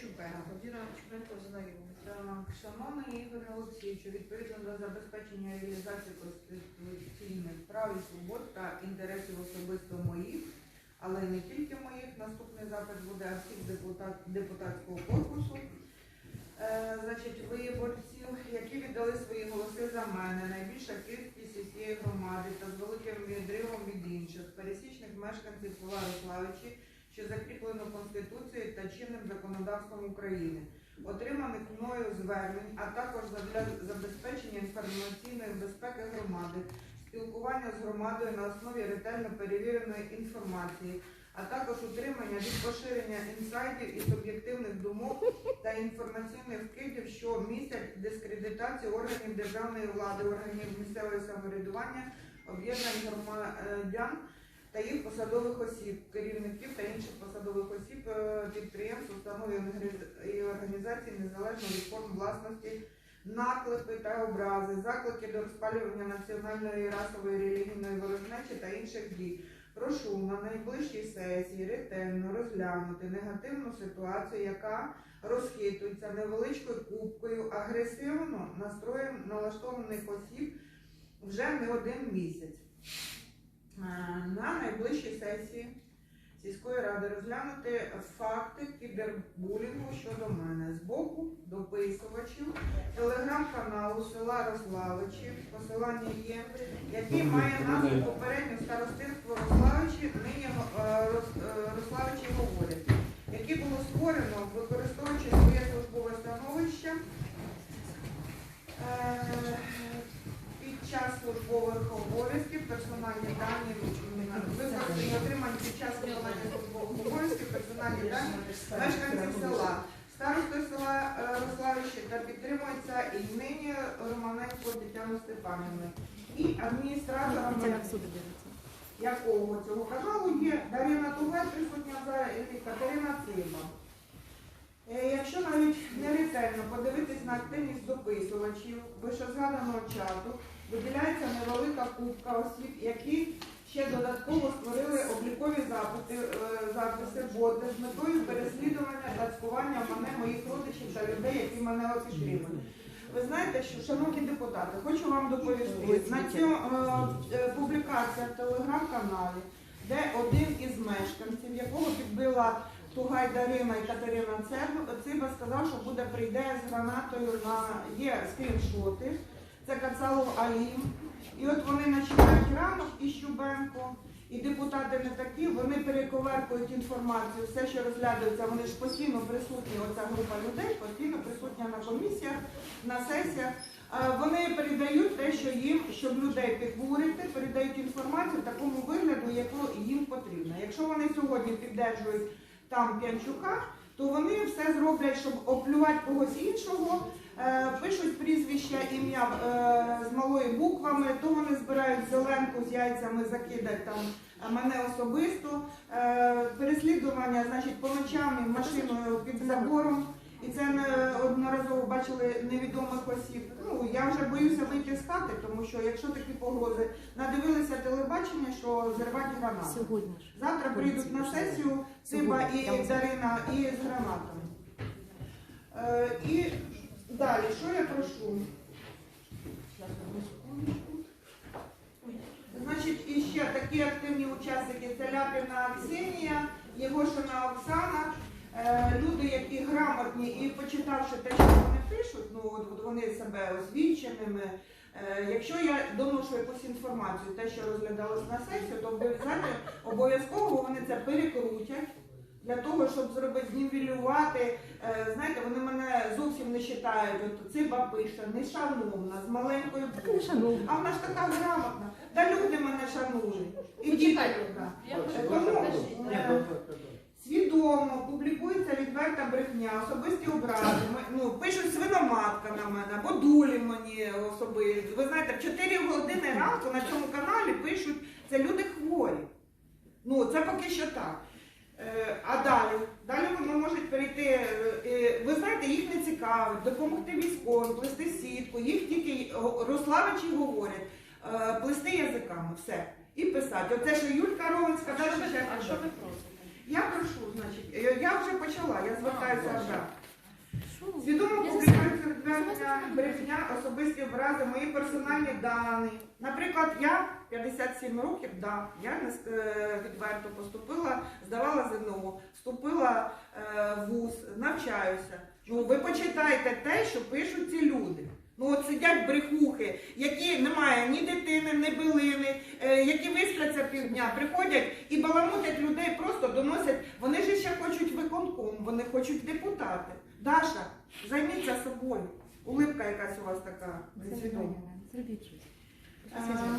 Чубенко. Діна Чубенко знайомий. Так, шановний Ігор Олексійовичу, відповідно до забезпечення реалізації конституційних прав і свобод та інтересів особисто моїх, але не тільки моїх, наступний запит буде всіх депутатського корпусу. Значить, виборців, які віддали свої голоси за мене, найбільша кількість із цієї громади та з великим відривом від інших, пересічних мешканців села Рославичі, що закріплено Конституцією та чинним законодавством України, отриманих мною звернень, а також для забезпечення інформаційної безпеки громади, спілкування з громадою на основі ретельно перевіреної інформації, а також утримання від поширення інсайдів і суб'єктивних думок та інформаційних вкидів, що містять дискредитацію органів державної влади, органів місцевого самоврядування, об'єднань громадян та їх посадових осіб, керівників та інших посадових осіб, підприємств, установ і організацій незалежно від форм власності, наклепи та образи, заклики до розпалювання національної, расової, релігійної ворожнечі та інших дій. Прошу на найближчій сесії ретельно розглянути негативну ситуацію, яка розхитується невеличкою купкою агресивно налаштованих осіб вже не один місяць. На найближчій сесії сільської ради розглянути факти кібербулінгу щодо мене з боку дописувачів телеграм-каналу села Рославичі, посилання є, який має назву попередньо старостинство Рославичі, нині Рославичі говорять, яке було створено, використовуючи своє службове становище під час службових обов'язків, персональні дані, використані отримані під час виконання службових обов'язків, персональні дані мешканців села, старостою села Рославичі та підтримується і нині Романенко Тетяна Степанівна. І адміністратором якого цього каналу є Дарина Тугай, присутня зараз, і Катерина Циба. Якщо навіть не ретельно подивитись на активність дописувачів вищезгаданого чату, виділяється невелика купка осіб, які ще додатково створили облікові записи, боти з метою переслідування та цькування мене, моїх родичів та людей, які мене підтримують. Ви знаєте, що, шановні депутати, хочу вам доповісти, на цю публікацію в телеграм-каналі, де один із мешканців, якого підбила Тугай Дарина і Катерина Циба, сказав, що прийде з гранатою є скріншоти, це Кацалов Алім. І от вони починають ранок із Чубенко, і депутати не такі, вони перековеркують інформацію, все, що розглядаються, вони ж постійно присутні, оця група людей, постійно присутня на комісіях, на сесіях. Вони передають те, що їм, щоб людей підбурити, передають інформацію в такому вигляду, яку їм потрібно. Якщо вони сьогодні піддержують там П'янчука, то вони все зроблять, щоб оплювати когось іншого, пишуть прізвища, ім'я з малої буквами, то вони збирають зеленку з яйцями, закидать там мене особисто, переслідування, значить, по ночам машиною під забором. І це одноразово бачили невідомих осіб. Ну, я вже боюся вийти з хати, тому що якщо такі погрози, надивилися телебачення, що зривати гранати. Завтра прийдуть на сесію Циба і Дарина і з гранатами. І далі, що я прошу? Значить, і ще такі активні учасники – це Ляпіна Ксенія, Єгошина Оксана. Люди, які грамотні і почитавши те, що вони пишуть, ну от вони себе освіченими. Якщо я доношу якусь інформацію, те, що розглядалось на сесію, то обов'язково вони це перекрутять для того, щоб зробити, знівелювати. Знаєте, вони мене зовсім не вважають. От Циба пише, не шановна, з маленькою буквою. А вона ж така грамотна. Та люди мене шанують. І діти. Свідомо публікується відверта брехня, особисті образи, пишуть свиноматка на мене, або дулі мені особисто. Ви знаєте, в 4 години ранку на цьому каналі пишуть, це люди хворі. Ну, це поки що так. А далі вони можуть перейти, ви знаєте, їх не цікавить, допомогти військовим, плести сітку, їх тільки Рославичі говорять, плести язиками, все. І писати. Оце, що Юлька Ровенська, А що ви просите? Я прошу, значить, я вже почала, я звертаюся вже. Що? Свідомо Я публікацію підтвердження, брехня, особисті образи, мої персональні дані. Наприклад, я 57 років, да, я відверто поступила, здавала ЗНО, вступила в вуз, навчаюся. Ну, ви почитайте те, що пишуть ці люди. Ну от сидять брехухи, які не мають ні дитини, ні билини, які виспляться півдня, приходять і баламутять людей, просто доносять. Вони ж ще хочуть виконком, вони хочуть депутати. Даша, займіться собою. Улипка якась у вас така несвідома. Зробіть щось.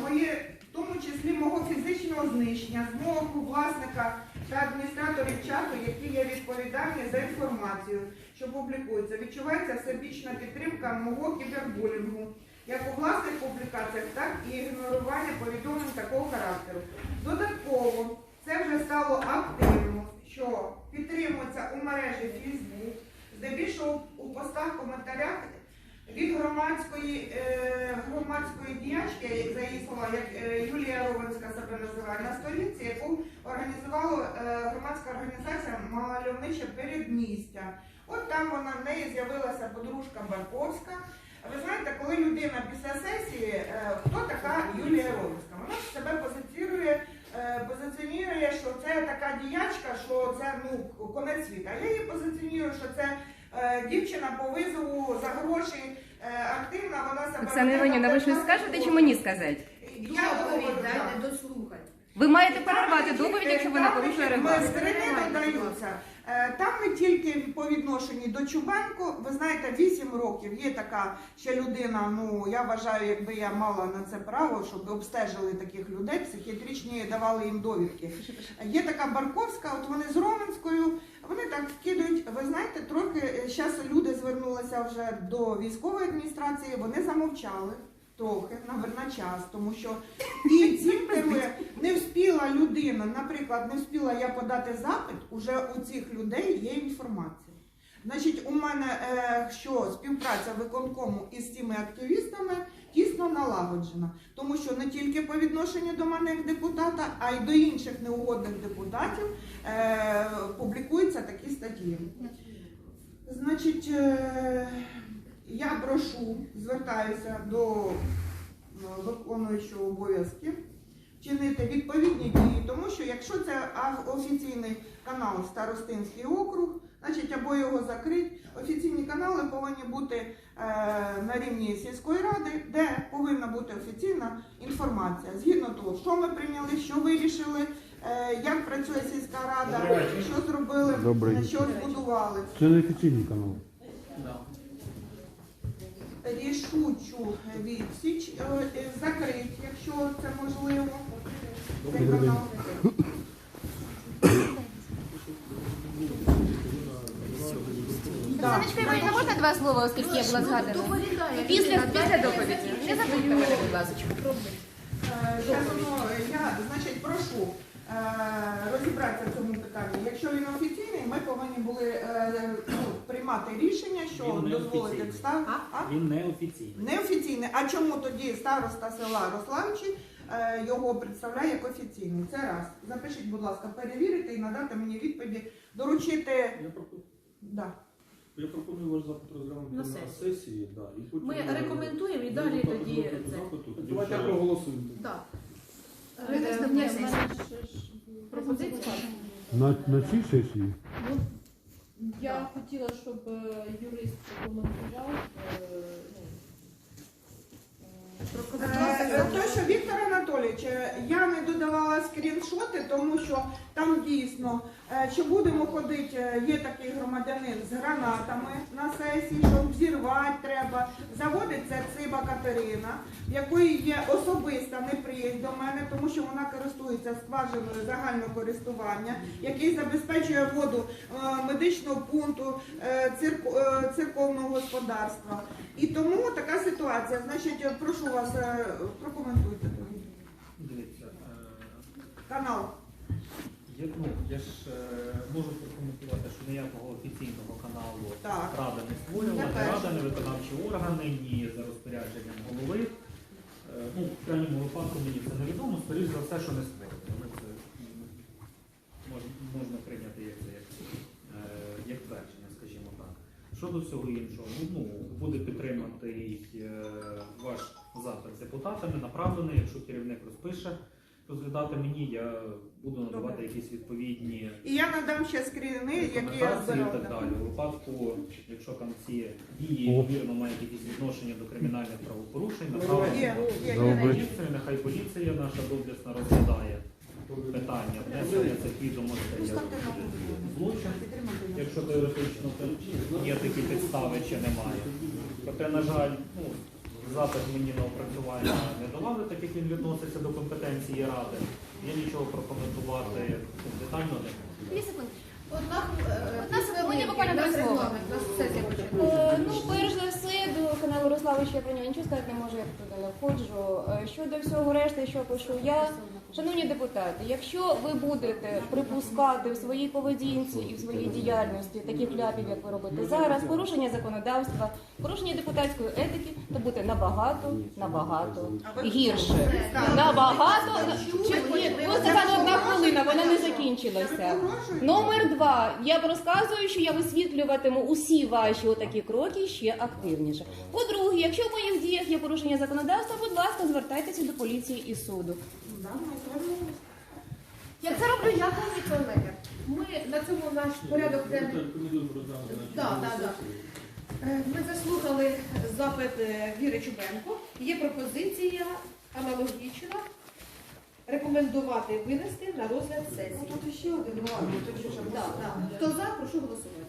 Моє, в тому числі мого фізичного знищення, з мого власника та адміністраторів чату, які є відповідальні за інформацію, що публікується. Відчувається всебічна підтримка мого кібербулінгу, як у власних публікаціях, так і ігнорування повідомлень такого характеру. Додатково, це вже стало активно, що підтримується у мережі Facebook, здебільшого у постах, коментарях від громадської діячки, за її слова, як Юлія Ровенська себе називає, на сторінці, яку організувала громадська організація «Мальовниче передмістя». От там вона, в неї з'явилася подружка Барковська. Ви знаєте, коли людина після сесії, хто така Юлія Ровенська? Вона себе позиціонує, що це така діячка, що це конець світу. А я її позиціоную, що це дівчина по визову за гроші, активна, вона себе... Оксана Іванівна, ви щось скажете чи мені сказати? Я Доповідь дайте дослухати. Ви маєте перервати доповідь, якщо вона порушує регламент. Скрини додаються. Там не тільки по відношенні до Чубенко, ви знаєте, 8 років є така ще людина, ну я вважаю, якби я мала на це право, щоб обстежили таких людей, психіатричні давали їм довідки. Є така Барковська, от вони з Роменською, вони так вкидують, ви знаєте, трохи, зараз люди звернулися вже до військової адміністрації, вони замовчали. Трохи, на час, тому що і цим керує, не встигла людина, наприклад, не встигла я подати запит, уже у цих людей є інформація. Значить, у мене що співпраця виконкому із цими активістами тісно налагоджена, тому що не тільки по відношенню до мене як депутата, а й до інших неугодних депутатів публікуються такі статті. Значить, я прошу, звертаюся до виконуючого обов'язки вчинити відповідні дії, тому що якщо це офіційний канал Старостинський округ, значить або його закрить. Офіційні канали повинні бути на рівні сільської ради, де повинна бути офіційна інформація. Згідно того, що ми прийняли, що вирішили, як працює сільська рада, що зробили, що збудували. Це не офіційний канал. Рішучу відсіч закрити, якщо це можливо. Цей канал. Оксаночка Іванівна, можна два слова, оскільки я була згадана? Доповідає. Після доповіді. Не забудьте мене, будь ласка. Я, значить, прошу розібратися в цьому питанні. Якщо він офіційний, ми повинні були приймати рішення, що дозволити встав. Він не офіційний. Неофіційний. А чому тоді староста села Рославичі його представляє як офіційний? Це раз. Запишіть, будь ласка, перевірити і надати мені відповіді, доручити... Я пропоную ваш запит розглянути На на сесії. сесії. Да, і потім Ми рекомендуємо і далі тоді це. Давайте проголосуємо. Так. Ні, в мене Пропозиція? На цій сесії? Я хотіла, щоб юрист коментував. То, що Віктор Анатолійович, я не додавала скріншоти, тому що там дійсно, що будемо ходити, є такий громадянин з гранатами на сесії, що взірвати треба. Заводиться Циба Катерина, в якої є особиста неприязнь до мене, тому що вона користується скважиною загального користування, який забезпечує воду медичного пункту, церковного господарства. І тому така ситуація. Значить, прошу вас, прокоментуйте. Дивіться, Канал. я ж можу прокоментувати, що ніякого офіційного каналу Так. Рада не створювала, Я ні теж. Рада, ні виконавчі органи, ні за розпорядженням голови. В крайньому випадку мені це невідомо, скоріш за все, що не створювали. Це можна прийняти Щодо всього іншого, ну, буде підтримати ваш запит депутатами, направлений, якщо керівник розпише, розглядати мені, я буду надавати якісь відповідні І я надам ще скріни, які я рекомендації і так збирала. далі. У випадку, якщо там ці дії, ймовірно, мають якісь відношення до кримінальних правопорушень, направлені Є, є, на є. поліцію, нехай поліція наша доблесна розглядає питання, внесення цих відомостей як злочин, якщо теоретично є такі підстави чи немає. Проте, на жаль, ну, запит мені на опрацювання не давали, так як він відноситься до компетенції Ради. Я нічого прокоментувати детально не можу. 2 секунди. Одна секунда, буквально два слова. Сесія починає. Ну, перш за все, до каналу Рославича я про нього нічого сказати не можу, я туди не входжу. Щодо всього решти, що пишу я, шановні депутати, якщо ви будете припускати в своїй поведінці і в своїй діяльності таких ляпів, як ви робите зараз, порушення законодавства, порушення депутатської етики, то буде набагато гірше. Набагато. Ви сказали 1 хвилина, вона не закінчилася. Номер 2. Я розказую, що я висвітлюватиму усі ваші отакі кроки ще активніше. По-друге, якщо в моїх діях є порушення законодавства, будь ласка, звертайтеся до поліції і суду. Як це роблю я, пані колеги? Ми на цьому наш порядок денний. Рекомендую програму. Так. Ми заслухали запит Віри Чубенко. Є пропозиція аналогічна рекомендувати винести на розгляд сесії. Тут ще один ладно, тут ще Так. Хто за, прошу голосувати.